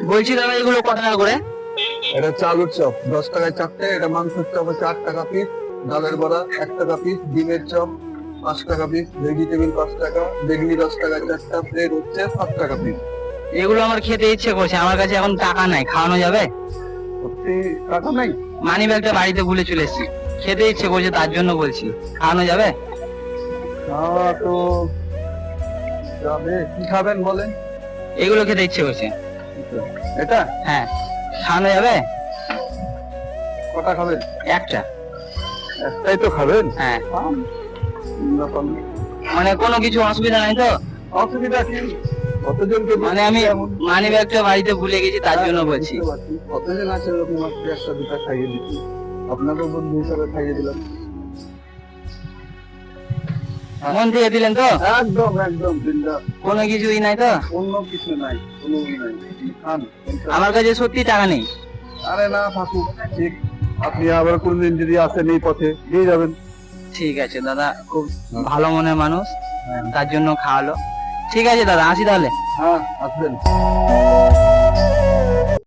বলছি দাদা এগুলো কত টাকা করে? এটা চালুর চপ 10 টাকায় চারটে, এটা মাংসের চপ হচ্ছে 8 টাকা পিস, ডালের বড়া 1 টাকা পিস, ডিমের চপ 5 টাকা পিস, ভেজিটেবিল 5 টাকা, বেগনি 10 টাকা চারটা, প্লেট হচ্ছে 7 টাকা পিস। এগুলো আমার খেতে ইচ্ছে করছে, আমার কাছে এখন টাকা নাই, খাওয়ানো যাবে? সত্যি টাকা নাই? মানি ব্যাগটা বাড়িতে ভুলে চলে এসেছি, খেতে ইচ্ছে করছে তার জন্য বলছি, খাওয়ানো যাবে? খাওয়া তো যাবে, কি খাবেন বলেন? এগুলো খেতে ইচ্ছে করছে। এটা হ্যাঁ, খাওয়ানো যাবে? কটা খাবেন? একটা। একটাই তো খাবেন? হ্যাঁ, খান, ব্যাপার নেই। মানে কোনো কিছু অসুবিধা নাই তো? অসুবিধা কি? কতজনকে মানে আমি মানি ব্যাগটা বাড়িতে ভুলে গেছি তার জন্য বলছি। কতজন আছে এরকম, আজকে একটা দুটা খাইয়ে দিচ্ছি, আপনাকেও বন্ধু হিসাবে খাইয়ে দিলাম। মন থেকে দিলেন তো? একদম একদম বিন্দাস, কোনো কিছুই নাই তো? অন্য কিছু নাই, কোনো নাই। খান। আমার কাছে সত্যি টাকা নেই। আরে না থাকুক, ঠিক, আপনি আবার কোনদিন যদি আসেন এই পথে দিয়ে যাবেন। ঠিক আছে দাদা, খুব ভালো মনের মানুষ, তার জন্য খাওয়ালো। ঠিক আছে দাদা, আসি তাহলে। হ্যাঁ আসবেন।